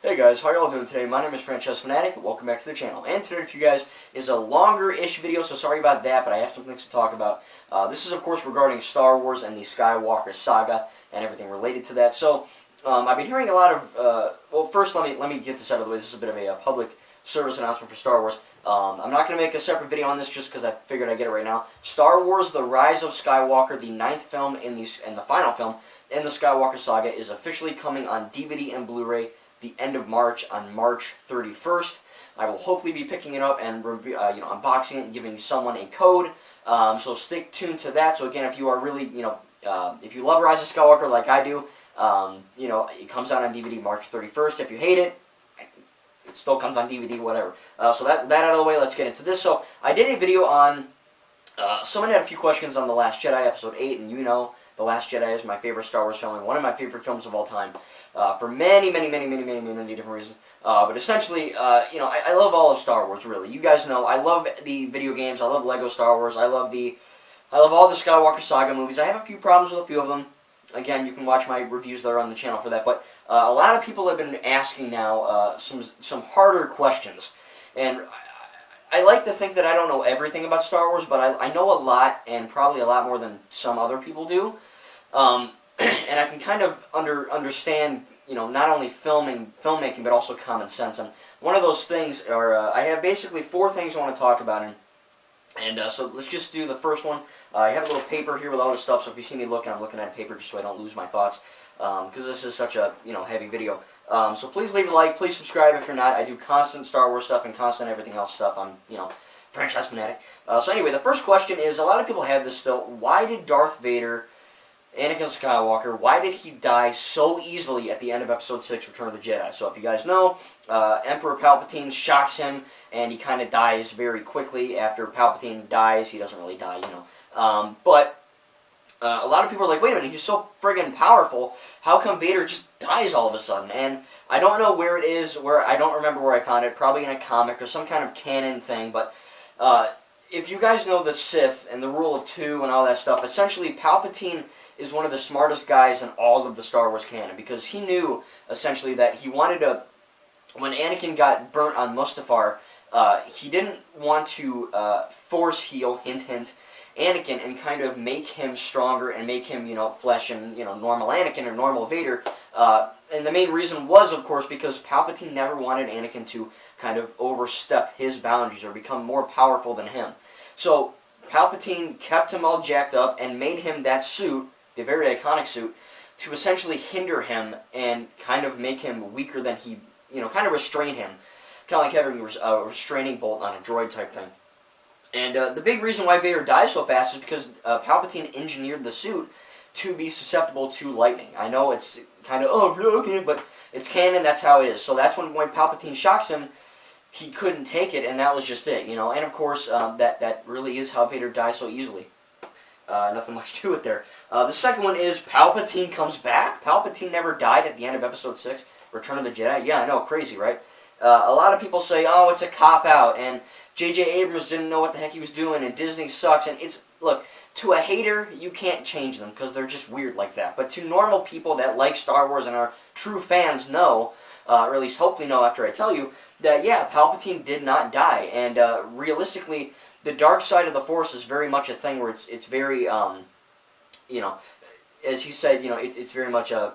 Hey guys, how y'all doing today? My name is Franchise Fanatic. Welcome back to the channel. And today for you guys is a longer-ish video, so sorry about that, but I have some things to talk about. This is, of course, regarding Star Wars and the Skywalker saga and everything related to that. So, I've been hearing a lot of, well, first let me get this out of the way. This is a bit of a public service announcement for Star Wars. I'm not going to make a separate video on this just because I figured I'd get it right now. Star Wars The Rise of Skywalker, the 9th film and the final film in the Skywalker saga, is officially coming on DVD and Blu-ray the end of March, on March 31st. I will hopefully be picking it up and unboxing it and giving someone a code. So stick tuned to that. So again, if you are really, if you love Rise of Skywalker like I do, it comes out on DVD March 31st. If you hate it, it still comes on DVD, whatever. So that out of the way, let's get into this. So I did a video on, someone had a few questions on The Last Jedi, Episode 8, and The Last Jedi is my favorite Star Wars film and one of my favorite films of all time. For many different reasons. But essentially, I love all of Star Wars, really. You guys know, I love the video games, I love Lego Star Wars, I love all the Skywalker Saga movies. I have a few problems with a few of them. Again, you can watch my reviews there on the channel for that. But a lot of people have been asking now some harder questions. And I like to think that I don't know everything about Star Wars, but I know a lot, and probably a lot more than some other people do. And I can kind of understand, not only filmmaking, but also common sense. And one of those things are, I have basically 4 things I want to talk about. And so let's just do the first one. I have a little paper here with all this stuff, so if you see me looking, I'm looking at paper just so I don't lose my thoughts. Because this is such a, heavy video. So please leave a like, please subscribe if you're not. I do constant Star Wars stuff and constant everything else stuff. I'm, Franchise Fanatic. So anyway, the first question is, a lot of people have this still, why did Darth Vader, Anakin Skywalker, why did he die so easily at the end of Episode 6, Return of the Jedi? So if you guys know, Emperor Palpatine shocks him, and he kind of dies very quickly. After Palpatine dies, he doesn't really die, But a lot of people are like, wait a minute, he's so friggin' powerful, how come Vader just dies all of a sudden? And I don't know where it is, I don't remember where I found it, probably in a comic or some kind of canon thing, but if you guys know the Sith and the Rule of Two and all that stuff, essentially Palpatine is one of the smartest guys in all of the Star Wars canon, because he knew, essentially, that he wanted to, when Anakin got burnt on Mustafar, he didn't want to force heal, hint hint, Anakin and kind of make him stronger and make him, flesh and, normal Anakin or normal Vader. And the main reason was, of course, because Palpatine never wanted Anakin to kind of overstep his boundaries or become more powerful than him. So Palpatine kept him all jacked up and made him that suit, the very iconic suit, to essentially hinder him and kind of make him weaker than he, kind of restrain him. Kind of like having a restraining bolt on a droid type thing. And the big reason why Vader dies so fast is because Palpatine engineered the suit to be susceptible to lightning. I know it's kind of, okay, but it's canon, that's how it is. So that's when Palpatine shocks him, he couldn't take it, and that was just it, And of course, that really is how Vader dies so easily. Nothing much to it there. The second one is Palpatine comes back. Palpatine never died at the end of Episode 6, Return of the Jedi. Yeah, I know, crazy, right? A lot of people say, oh, it's a cop-out, and J.J. Abrams didn't know what the heck he was doing, and Disney sucks, and it's, look, to a hater, you can't change them, because they're just weird like that. But to normal people that like Star Wars and are true fans know, or at least hopefully know after I tell you, that, yeah, Palpatine did not die, and realistically, the dark side of the Force is very much a thing where it's very, as he said, it's very much a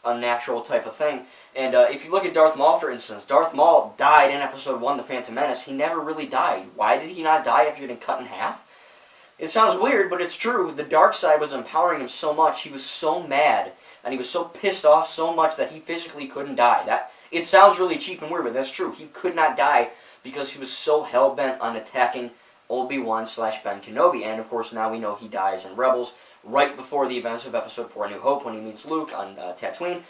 unnatural type of thing. And if you look at Darth Maul, for instance, Darth Maul died in Episode 1, The Phantom Menace. He never really died. Why did he not die after getting cut in half? It sounds weird, but it's true. The dark side was empowering him so much. He was so mad, and he was so pissed off so much that he physically couldn't die. It sounds really cheap and weird, but that's true. He could not die because he was so hell-bent on attacking Obi-Wan/Ben Kenobi. And, of course, now we know he dies in Rebels, right before the events of Episode 4, A New Hope, when he meets Luke on Tatooine.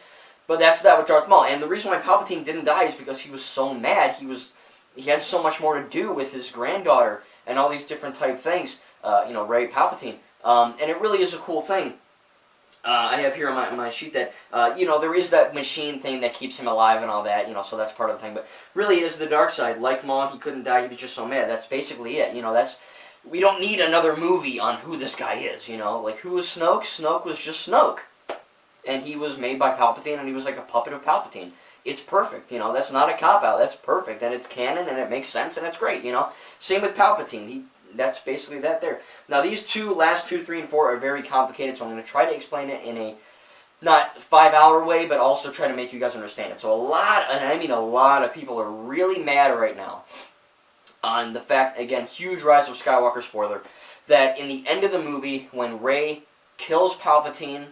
But that's that with Darth Maul. And the reason why Palpatine didn't die is because he was so mad. He had so much more to do with his granddaughter and all these different type things, Rey Palpatine. And it really is a cool thing. I have here on my sheet that, there is that machine thing that keeps him alive and all that, so that's part of the thing. But really it is the dark side. Like Maul, he couldn't die, he was just so mad. That's basically it, we don't need another movie on who this guy is, Like, who was Snoke? Snoke was just Snoke. And he was made by Palpatine, and he was like a puppet of Palpatine. it's perfect. You know, that's not a cop-out. That's perfect, and it's canon, and it makes sense, and it's great, you know. Same with Palpatine. That's basically that there. Now, these last two, 3, and 4 are very complicated, so I'm going to try to explain it in a not 5-hour way, but also try to make you guys understand it. So a lot, and I mean a lot of people are really mad right now on the fact, again, huge Rise of Skywalker spoiler, that in the end of the movie, when Rey kills Palpatine,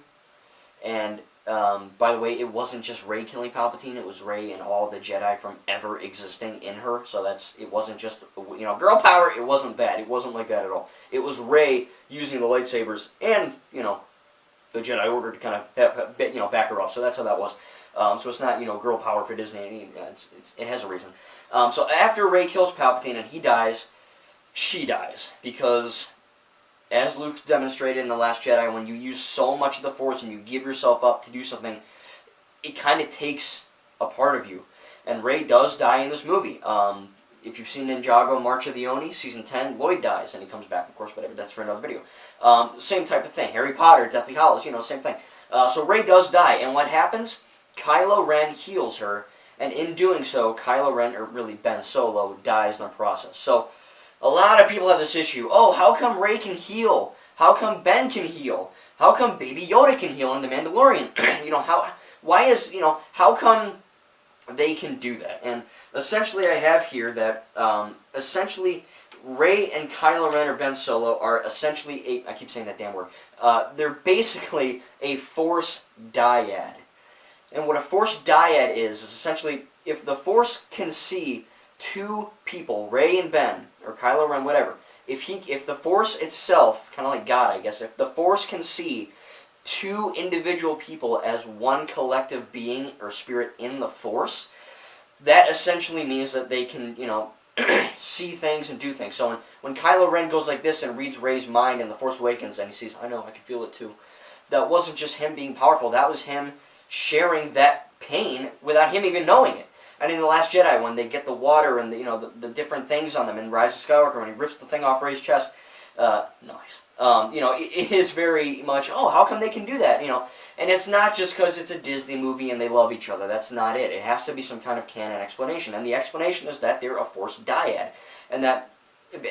and by the way, it wasn't just Rey killing Palpatine, it was Rey and all the Jedi from ever existing in her, so it wasn't just, you know, girl power, it wasn't that, it wasn't like that at all. It was Rey using the lightsabers and, you know, the Jedi Order to kind of, you know, back her up, so that's how that was. So it's not, you know, girl power for Disney, it has a reason. So after Rey kills Palpatine and he dies, she dies, because as Luke demonstrated in The Last Jedi, when you use so much of the Force and you give yourself up to do something, it kind of takes a part of you. And Rey does die in this movie. If you've seen Ninjago March of the Oni, Season 10, Lloyd dies, and he comes back, of course, whatever, that's for another video. Same type of thing. Harry Potter, Deathly Hallows, you know, same thing. So Rey does die, and what happens? Kylo Ren heals her, and in doing so, Kylo Ren, or really Ben Solo, dies in the process. So a lot of people have this issue. Oh, how come Rey can heal? How come Ben can heal? How come Baby Yoda can heal in The Mandalorian? You know, how come they can do that? And essentially I have here that, essentially, Rey and Kylo Ren or Ben Solo are essentially I keep saying that damn word, they're basically a Force dyad. And what a Force dyad is essentially, if the Force can see two people, Rey and Ben, or Kylo Ren, whatever, if the Force itself, kind of like God, I guess, if the Force can see two individual people as one collective being or spirit in the Force, that essentially means that they can, you know, see things and do things. So when Kylo Ren goes like this and reads Rey's mind in The Force Awakens, and he sees, I know, I can feel it too, that wasn't just him being powerful, that was him sharing that pain without him even knowing it. And in The Last Jedi, when they get the water and the different things on them in Rise of Skywalker, when he rips the thing off Rey's chest, nice. You know, it is very much, oh, how come they can do that? You know, and it's not just because it's a Disney movie and they love each other. That's not it. It has to be some kind of canon explanation, and the explanation is that they're a Force dyad, and that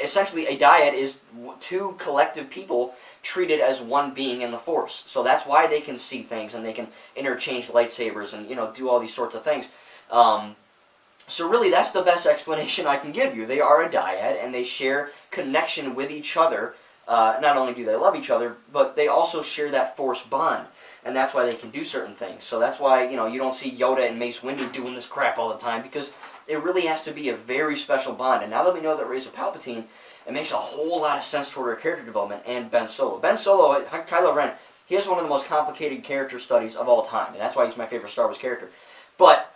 essentially a dyad is two collective people treated as one being in the Force. So that's why they can see things and they can interchange lightsabers and, you know, do all these sorts of things. So really, that's the best explanation I can give you. They are a dyad, and they share connection with each other. Not only do they love each other, but they also share that Force bond, and that's why they can do certain things. So that's why, you know, you don't see Yoda and Mace Windu doing this crap all the time, because it really has to be a very special bond. And now that we know that Rey's a Palpatine, it makes a whole lot of sense toward her character development and Ben Solo. Ben Solo, Kylo Ren, he has one of the most complicated character studies of all time, and that's why he's my favorite Star Wars character. But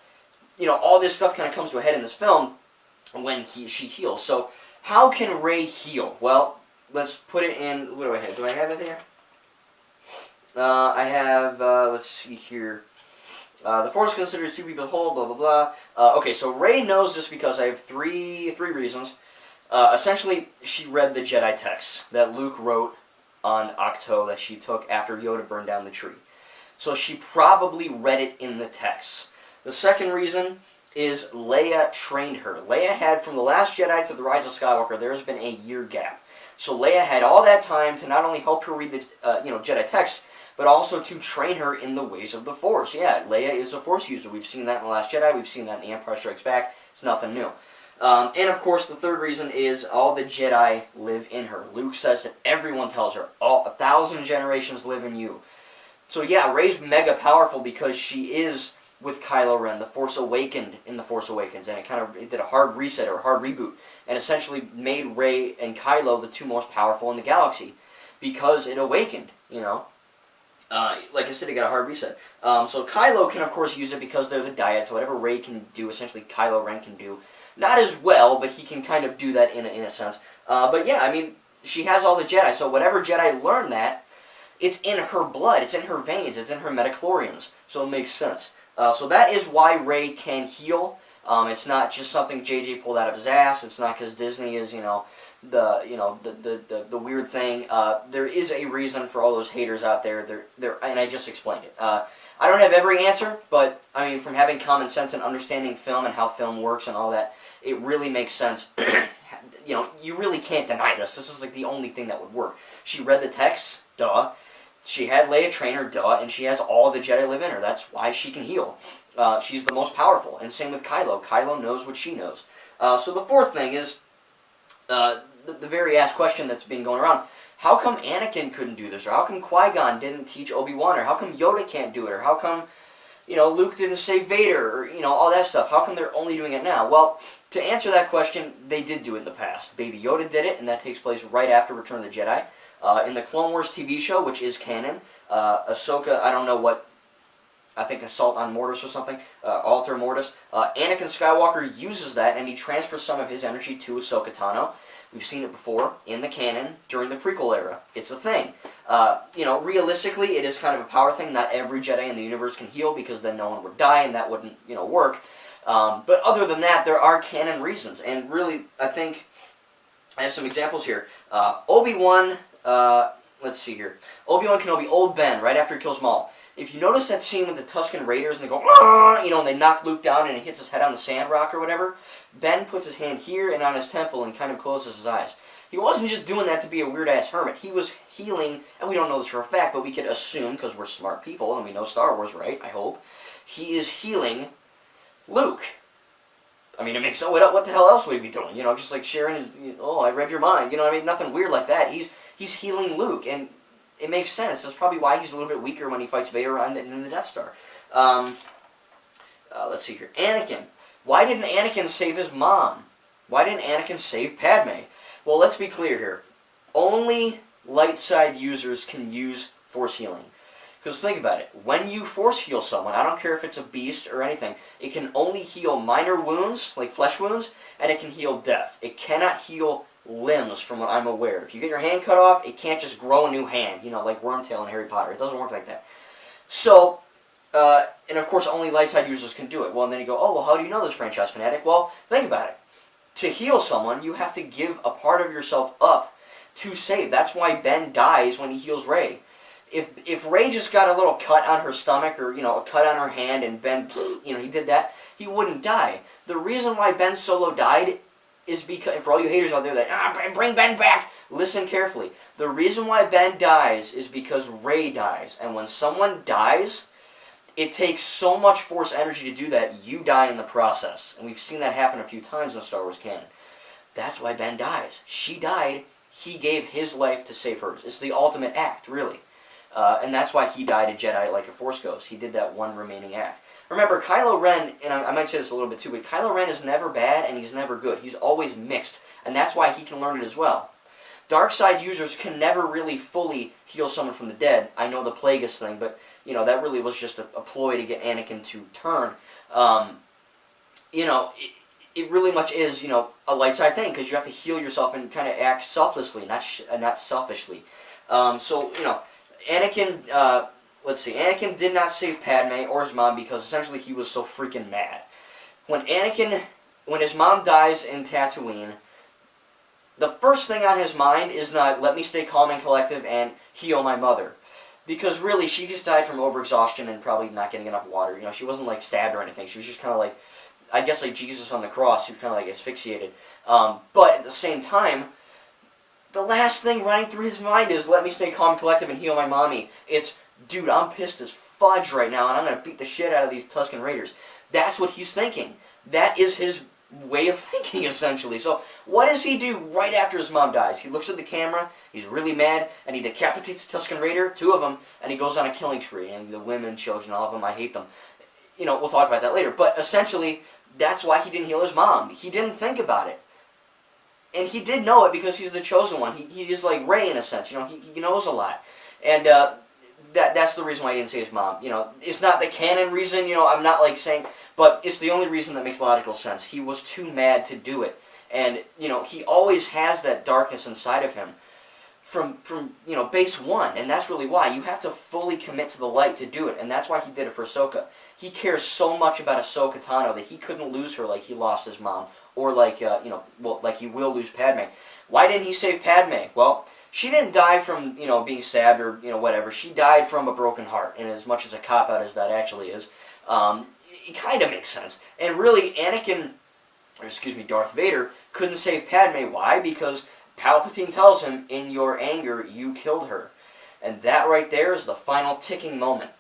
you know, all this stuff kind of comes to a head in this film when she heals. So how can Rey heal? Well, let's put it in, what do I have? Do I have it here? I have, let's see here. The Force considers two people whole, blah, blah, blah. Okay, so Rey knows this because I have three reasons. Essentially, she read the Jedi texts that Luke wrote on Ahch-To that she took after Yoda burned down the tree. So she probably read it in the texts. The second reason is Leia trained her. Leia had, from The Last Jedi to The Rise of Skywalker, there has been a year gap. So Leia had all that time to not only help her read the Jedi text, but also to train her in the ways of the Force. Yeah, Leia is a Force user. We've seen that in The Last Jedi. We've seen that in The Empire Strikes Back. It's nothing new. And of course, the third reason is all the Jedi live in her. Luke says that everyone tells her, 1,000 generations live in you. So yeah, Rey's mega powerful because she is with Kylo Ren. The Force awakened in The Force Awakens, and it did a hard reset or a hard reboot, and essentially made Rey and Kylo the two most powerful in the galaxy because it awakened, you know. Like I said, it got a hard reset. So Kylo can, of course, use it because they're the dyad, so whatever Rey can do, essentially Kylo Ren can do. Not as well, but he can kind of do that in a sense. But yeah, I mean, she has all the Jedi, so whatever Jedi learned that, it's in her blood, it's in her veins, it's in her midichlorians, so it makes sense. So that is why Rey can heal. It's not just something JJ pulled out of his ass. It's not because Disney is, the weird thing. There is a reason for all those haters out there. And I just explained it. I don't have every answer, but I mean, from having common sense and understanding film and how film works and all that, it really makes sense. You know, you really can't deny this. This is like the only thing that would work. She read the text, duh. She had Leia train her, duh, and she has all the Jedi live in her. That's why she can heal. She's the most powerful, and same with Kylo. Kylo knows what she knows. So the fourth thing is the very asked question that's been going around. How come Anakin couldn't do this? Or how come Qui-Gon didn't teach Obi-Wan? Or how come Yoda can't do it? Or how come, you know, Luke didn't save Vader? Or, you know, all that stuff. How come they're only doing it now? Well, to answer that question, they did do it in the past. Baby Yoda did it, and that takes place right after Return of the Jedi. In the Clone Wars TV show, which is canon, Ahsoka, I don't know what, I think Assault on Mortis or something, Alter Mortis, Anakin Skywalker uses that, and he transfers some of his energy to Ahsoka Tano. We've seen it before in the canon during the prequel era. It's a thing. You know, realistically, it is kind of a power thing. Not every Jedi in the universe can heal, because then no one would die, and that wouldn't, you know, work. But other than that, there are canon reasons, and really, I think, I have some examples here. Obi-Wan, let's see here. Obi-Wan Kenobi, old Ben, right after he kills Maul. If you notice that scene with the Tusken Raiders, and they go, you know, and they knock Luke down, and he hits his head on the sand rock or whatever, Ben puts his hand here and on his temple and kind of closes his eyes. He wasn't just doing that to be a weird-ass hermit. He was healing, and we don't know this for a fact, but we could assume, because we're smart people, and we know Star Wars, right, I hope, he is healing Luke. I mean, it makes sense. What the hell else would he be doing? You know, just like sharing his, oh, I read your mind. You know what I mean? Nothing weird like that. He's healing Luke, and it makes sense. That's probably why he's a little bit weaker when he fights Vader in the Death Star. Let's see here. Anakin. Why didn't Anakin save his mom? Why didn't Anakin save Padme? Well, let's be clear here. Only light side users can use Force healing. Because think about it. When you Force heal someone, I don't care if it's a beast or anything, it can only heal minor wounds, like flesh wounds, and it can heal death. It cannot heal limbs, from what I'm aware. If you get your hand cut off, it can't just grow a new hand, you know, like Wormtail in Harry Potter. It doesn't work like that. So, and of course, only light side users can do it. Well, and then you go, oh, well, how do you know this, Franchise Fanatic? Well, think about it. To heal someone, you have to give a part of yourself up to save. That's why Ben dies when he heals Rey. If Rey just got a little cut on her stomach, or, you know, a cut on her hand, and Ben, you know, he did that, he wouldn't die. The reason why Ben Solo died is because, for all you haters out there that, bring Ben back, listen carefully. The reason why Ben dies is because Rey dies. And when someone dies, it takes so much Force energy to do that, you die in the process. And we've seen that happen a few times in the Star Wars canon. That's why Ben dies. She died, he gave his life to save hers. It's the ultimate act, really. And that's why he died a Jedi like a Force ghost. He did that one remaining act. Remember, Kylo Ren, and I might say this a little bit too, but Kylo Ren is never bad and he's never good. He's always mixed, and that's why he can learn it as well. Dark side users can never really fully heal someone from the dead. I know the Plagueis thing, but, you know, that really was just a ploy to get Anakin to turn. You know, it really much is, you know, a light side thing, because you have to heal yourself and kind of act selflessly, not selfishly. So, you know, Anakin, let's see, Anakin did not save Padme or his mom because essentially he was so freaking mad. When his mom dies in Tatooine, the first thing on his mind is not, let me stay calm and collective and heal my mother. Because really, she just died from overexhaustion and probably not getting enough water. You know, she wasn't like stabbed or anything. She was just kind of like, I guess like Jesus on the cross. She was kind of like asphyxiated. But at the same time, the last thing running through his mind is, let me stay calm, collective, and heal my mommy. It's, dude, I'm pissed as fudge right now, and I'm going to beat the shit out of these Tusken Raiders. That's what he's thinking. That is his way of thinking, essentially. So, what does he do right after his mom dies? He looks at the camera, he's really mad, and he decapitates the Tusken Raider, 2 of them, and he goes on a killing spree. And the women, children, all of them, I hate them. You know, we'll talk about that later. But essentially, that's why he didn't heal his mom. He didn't think about it. And he did know it because he's the chosen one. He is like Rey in a sense, you know, he knows a lot. And that's the reason why he didn't save his mom. You know, it's not the canon reason, you know, I'm not like saying, but it's the only reason that makes logical sense. He was too mad to do it. And, you know, he always has that darkness inside of him from you know, base one. And that's really why. You have to fully commit to the light to do it. And that's why he did it for Ahsoka. He cares so much about Ahsoka Tano that he couldn't lose her like he lost his mom. Or like, you know, well, like he will lose Padme. Why didn't he save Padme? Well, She didn't die from, being stabbed or, whatever. She died from a broken heart. And as much as a cop-out as that actually is, it kind of makes sense. And really, Darth Vader couldn't save Padme. Why? Because Palpatine tells him, in your anger, you killed her. And that right there is the final ticking moment.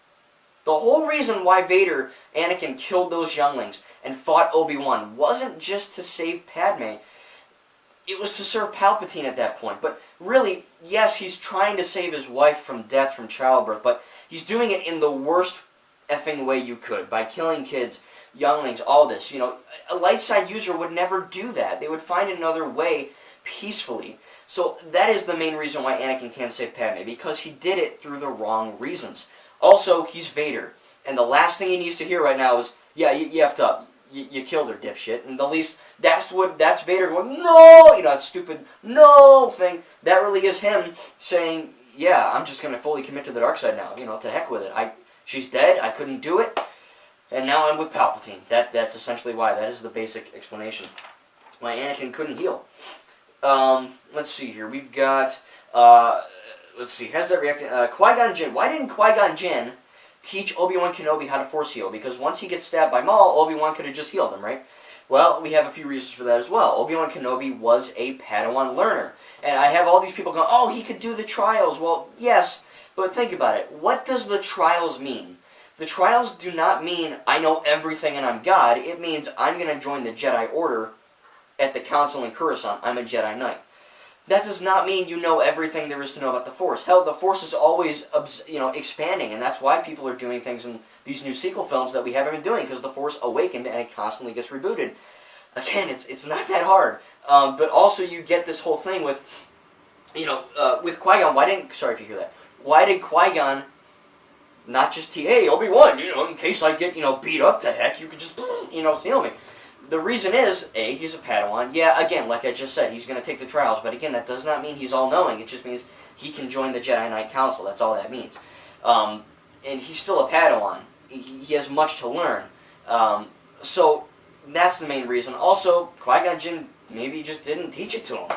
The whole reason why Anakin killed those younglings and fought Obi-Wan wasn't just to save Padme. It was to serve Palpatine at that point. But really, yes, he's trying to save his wife from death from childbirth, but he's doing it in the worst effing way you could, by killing kids, younglings, all this. A light side user would never do that. They would find another way peacefully. So that is the main reason why Anakin can't save Padme, because he did it through the wrong reasons. Also, he's Vader, and the last thing he needs to hear right now is, yeah, you effed up. You killed her, dipshit. And the least, that's Vader going, no! That stupid no thing. That really is him saying, yeah, I'm just going to fully commit to the dark side now. To heck with it. She's dead, I couldn't do it, and now I'm with Palpatine. That's essentially why. That is the basic explanation. Why Anakin couldn't heal. Let's see here. We've got, let's see, how's that reacting? Qui-Gon Jinn. Why didn't Qui-Gon Jinn teach Obi-Wan Kenobi how to force heal? Because once he gets stabbed by Maul, Obi-Wan could have just healed him, right? Well, we have a few reasons for that as well. Obi-Wan Kenobi was a Padawan learner. And I have all these people going, oh, he could do the trials. Well, yes, but think about it. What does the trials mean? The trials do not mean I know everything and I'm God. It means I'm going to join the Jedi Order at the Council in Coruscant. I'm a Jedi Knight. That does not mean you know everything there is to know about the Force. Hell, the Force is always, expanding, and that's why people are doing things in these new sequel films that we haven't been doing, because the Force awakened and it constantly gets rebooted. Again, it's not that hard. But also you get this whole thing with, with Qui-Gon. Sorry if you hear that. Why did Qui-Gon not just hey, Obi-Wan, in case I get, beat up to heck, you could just, heal me. The reason is, A, he's a Padawan. Yeah, again, like I just said, he's going to take the trials. But again, that does not mean he's all-knowing. It just means he can join the Jedi Knight Council. That's all that means. And he's still a Padawan. He has much to learn. So that's the main reason. Also, Qui-Gon Jinn maybe just didn't teach it to him.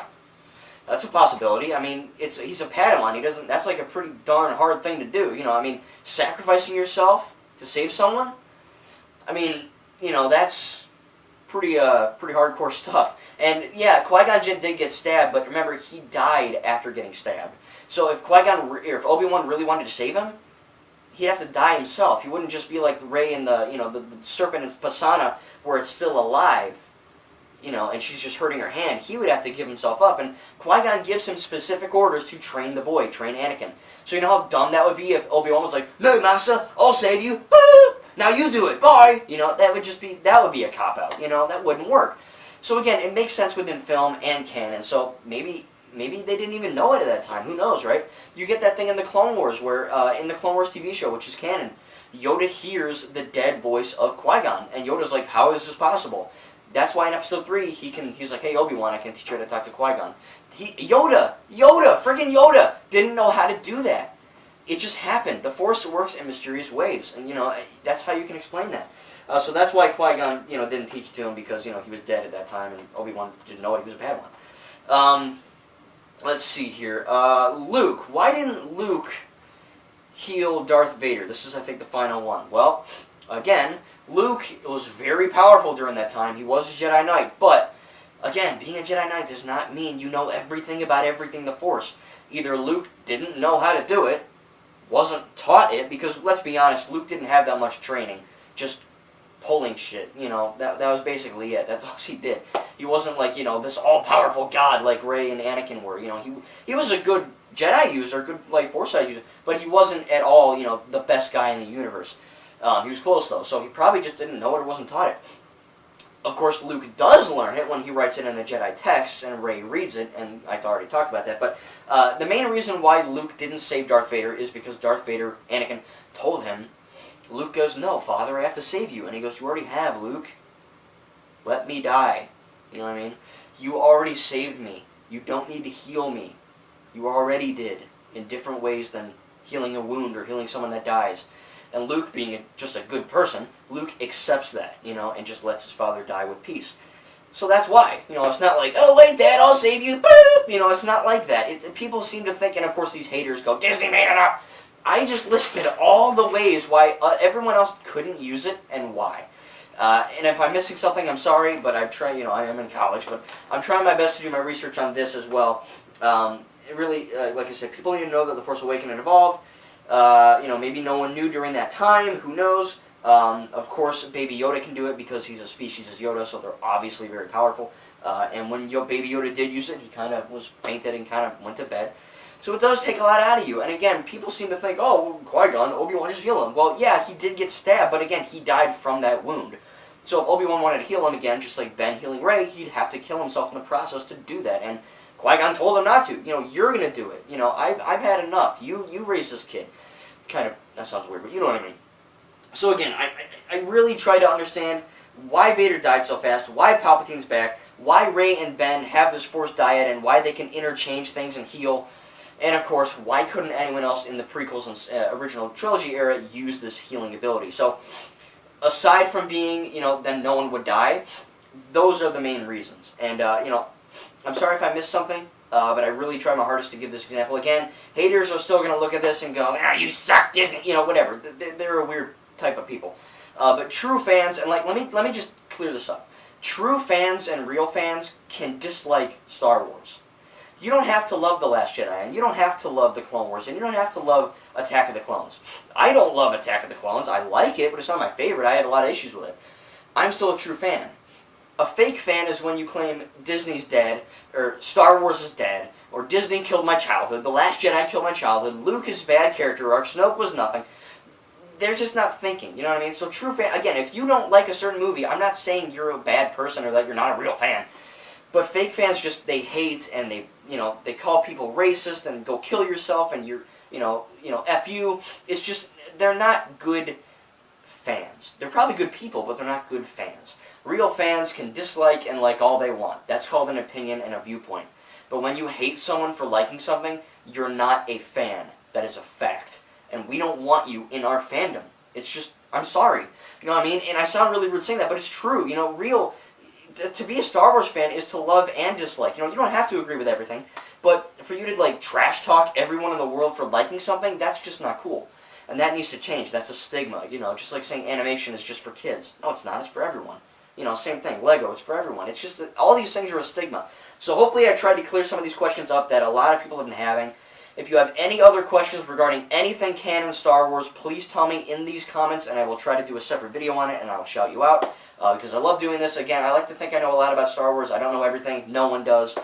That's a possibility. I mean, he's a Padawan. That's like a pretty darn hard thing to do. Sacrificing yourself to save someone. I mean, That's pretty hardcore stuff. And yeah, Qui-Gon Jinn did get stabbed, but remember, he died after getting stabbed. So if Obi-Wan really wanted to save him, he'd have to die himself. He wouldn't just be like Rey in the serpent in Pasana, where it's still alive, and she's just hurting her hand. He would have to give himself up, and Qui-Gon gives him specific orders to train the boy, train Anakin. So you know how dumb that would be if Obi-Wan was like, no, Master, I'll save you. Boop! Now you do it. Bye. That would be a cop-out. That wouldn't work. So again, it makes sense within film and canon. So maybe they didn't even know it at that time. Who knows, right? You get that thing in the Clone Wars, where in the Clone Wars TV show, which is canon, Yoda hears the dead voice of Qui-Gon, and Yoda's like, how is this possible? That's why in Episode 3, he's like, hey, Obi-Wan, I can teach you how to talk to Qui-Gon. Friggin' Yoda didn't know how to do that. It just happened. The Force works in mysterious ways, and that's how you can explain that. So that's why Qui-Gon, didn't teach it to him, because he was dead at that time, and Obi-Wan didn't know it. He was a Padawan. Let's see here. Luke. Why didn't Luke heal Darth Vader? This is, I think, the final one. Well, again, Luke was very powerful during that time. He was a Jedi Knight, but again, being a Jedi Knight does not mean you know everything about everything the Force. Either Luke didn't know how to do it, wasn't taught it, because let's be honest, Luke didn't have that much training, just pulling shit, that was basically it. That's all he did. He wasn't like, this all-powerful god like Rey and Anakin were. He was a good Jedi user, good like Force side user, but he wasn't at all, the best guy in the universe. He was close though, so he probably just didn't know it or wasn't taught it. Of course, Luke does learn it when he writes it in the Jedi text, and Rey reads it, and I already talked about that. But the main reason why Luke didn't save Darth Vader is because Darth Vader, Anakin, told him. Luke goes, no, Father, I have to save you. And he goes, you already have, Luke. Let me die. You know what I mean? You already saved me. You don't need to heal me. You already did, in different ways than healing a wound or healing someone that dies. And Luke, being just a good person, Luke accepts that, and just lets his father die with peace. So that's why. You know, it's not like, oh, wait, Dad, I'll save you. Boop! You know, it's not like that. People seem to think, and of course these haters go, Disney made it up. I just listed all the ways why everyone else couldn't use it and why. And if I'm missing something, I'm sorry, but I've tried, you know, I am in college, but I'm trying my best to do my research on this as well. It really, like I said, people need to know that The Force Awakens evolved. You know, maybe no one knew during that time, who knows. Of course, Baby Yoda can do it because he's a species as Yoda, so they're obviously very powerful. And when Baby Yoda did use it, he kind of was fainted and kind of went to bed. So it does take a lot out of you. And again, people seem to think, oh, Qui-Gon, Obi-Wan just heal him. Well, yeah, he did get stabbed, but again, he died from that wound. So if Obi-Wan wanted to heal him again, just like Ben healing Rey, he'd have to kill himself in the process to do that. And Qui-Gon told him not to. You know, you're going to do it. You know, I've had enough. You raised this kid. Kind of, that sounds weird, but you know what I mean. So again, I really try to understand why Vader died so fast, why Palpatine's back, why Rey and Ben have this Force dyad, and why they can interchange things and heal. And of course, why couldn't anyone else in the prequels and original trilogy era use this healing ability? So, aside from being, you know, then no one would die, those are the main reasons. And, you know, I'm sorry if I missed something, but I really try my hardest to give this example. Again, haters are still going to look at this and go, ah, you suck, Disney, you know, whatever. They're a weird type of people. But true fans, and like, let me just clear this up. True fans and real fans can dislike Star Wars. You don't have to love The Last Jedi, and you don't have to love The Clone Wars, and you don't have to love Attack of the Clones. I don't love Attack of the Clones. I like it, but it's not my favorite. I had a lot of issues with it. I'm still a true fan. A fake fan is when you claim Disney's dead, or Star Wars is dead, or Disney killed my childhood, The Last Jedi killed my childhood, Luke is bad character arc, Snoke was nothing. They're just not thinking, you know what I mean? So true fan, again, if you don't like a certain movie, I'm not saying you're a bad person or that you're not a real fan. But fake fans just, they hate and they, you know, they call people racist and go kill yourself and you're, you know, F you. It's just, they're not good fans. They're probably good people, but they're not good fans. Real fans can dislike and like all they want. That's called an opinion and a viewpoint. But when you hate someone for liking something, you're not a fan. That is a fact. And we don't want you in our fandom. It's just, I'm sorry. You know what I mean? And I sound really rude saying that, but it's true. You know, to be a Star Wars fan is to love and dislike. You know, you don't have to agree with everything, but for you to, like, trash talk everyone in the world for liking something, that's just not cool. And that needs to change. That's a stigma, you know, just like saying animation is just for kids. No, it's not. It's for everyone. You know, same thing. Lego, it's for everyone. It's just that all these things are a stigma. So hopefully I tried to clear some of these questions up that a lot of people have been having. If you have any other questions regarding anything canon Star Wars, please tell me in these comments, and I will try to do a separate video on it, and I will shout you out, because I love doing this. Again, I like to think I know a lot about Star Wars. I don't know everything. No one does.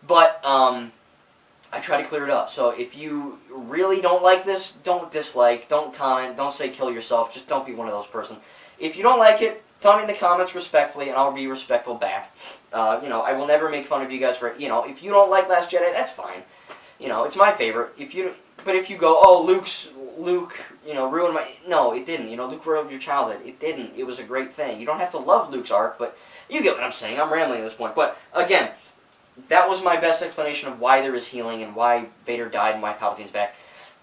But I try to clear it up. So if you really don't like this, don't dislike, don't comment, don't say kill yourself. Just don't be one of those person. If you don't like it, tell me in the comments respectfully, and I'll be respectful back. You know, I will never make fun of you guys for, you know, if you don't like Last Jedi, that's fine. You know, it's my favorite. But if you go, oh, Luke, you know, ruined my... No, it didn't. You know, Luke ruined your childhood. It didn't. It was a great thing. You don't have to love Luke's arc, but you get what I'm saying. I'm rambling at this point. But, again, that was my best explanation of why there is healing and why Vader died and why Palpatine's back.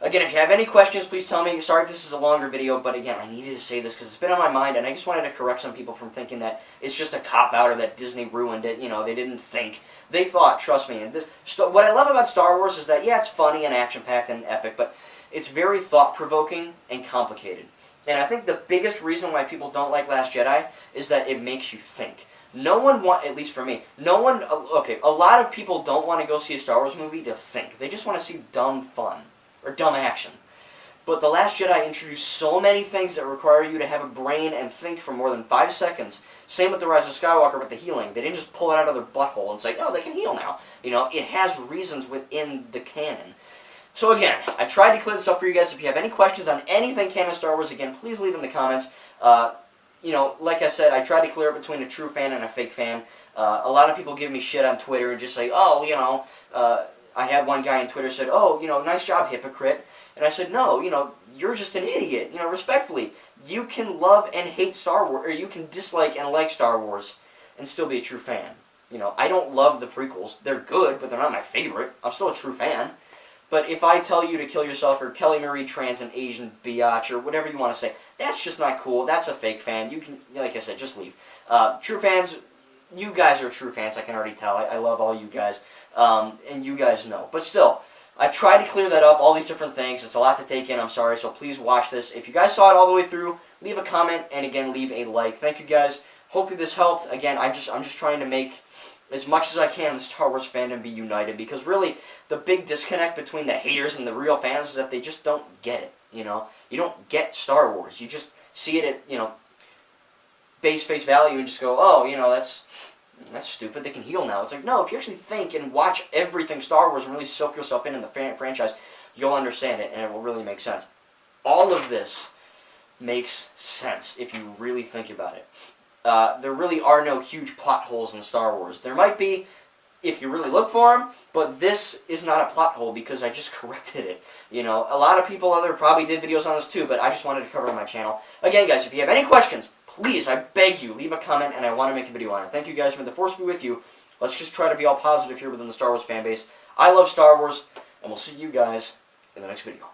Again, if you have any questions, please tell me. Sorry if this is a longer video, but again, I needed to say this because it's been on my mind, and I just wanted to correct some people from thinking that it's just a cop-out or that Disney ruined it. You know, they didn't think. They thought, trust me. And what I love about Star Wars is that, yeah, it's funny and action-packed and epic, but it's very thought-provoking and complicated. And I think the biggest reason why people don't like Last Jedi is that it makes you think. No one at least for me, okay, a lot of people don't want to go see a Star Wars movie to think. They just want to see dumb fun. Or dumb action. But The Last Jedi introduced so many things that require you to have a brain and think for more than 5 seconds. Same with The Rise of Skywalker with the healing. They didn't just pull it out of their butthole and say, oh, they can heal now. You know, it has reasons within the canon. So again, I tried to clear this up for you guys. If you have any questions on anything canon Star Wars, again, please leave in the comments. You know, like I said, I tried to clear it between a true fan and a fake fan. A lot of people give me shit on Twitter and just say, oh, you know, I had one guy on Twitter said, oh, you know, nice job, hypocrite. And I said, no, you know, you're just an idiot. You know, respectfully, you can love and hate Star Wars, or you can dislike and like Star Wars and still be a true fan. You know, I don't love the prequels. They're good, but they're not my favorite. I'm still a true fan. But if I tell you to kill yourself, or Kelly Marie Trans an Asian biatch, or whatever you want to say, that's just not cool. That's a fake fan. You can, like I said, just leave. True fans, you guys are true fans, I can already tell. I love all you guys, and you guys know. But still, I tried to clear that up, all these different things. It's a lot to take in, I'm sorry, so please watch this. If you guys saw it all the way through, leave a comment, and again, leave a like. Thank you guys. Hopefully this helped. Again, I'm just trying to make as much as I can the Star Wars fandom be united, because really, the big disconnect between the haters and the real fans is that they just don't get it, you know? You don't get Star Wars. You just see it at, you know, face value and just go, oh, you know, that's stupid. They can heal now. It's like, no, if you actually think and watch everything Star Wars and really soak yourself in the franchise, you'll understand it, and it will really make sense. All of this makes sense if you really think about it. There really are no huge plot holes in Star Wars. There might be if you really look for them, but this is not a plot hole because I just corrected it. You know, a lot of people out there probably did videos on this too, but I just wanted to cover it on my channel. Again, guys, if you have any questions, please, I beg you, leave a comment, and I want to make a video on it. Thank you guys. May the Force be with you. Let's just try to be all positive here within the Star Wars fan base. I love Star Wars, and we'll see you guys in the next video.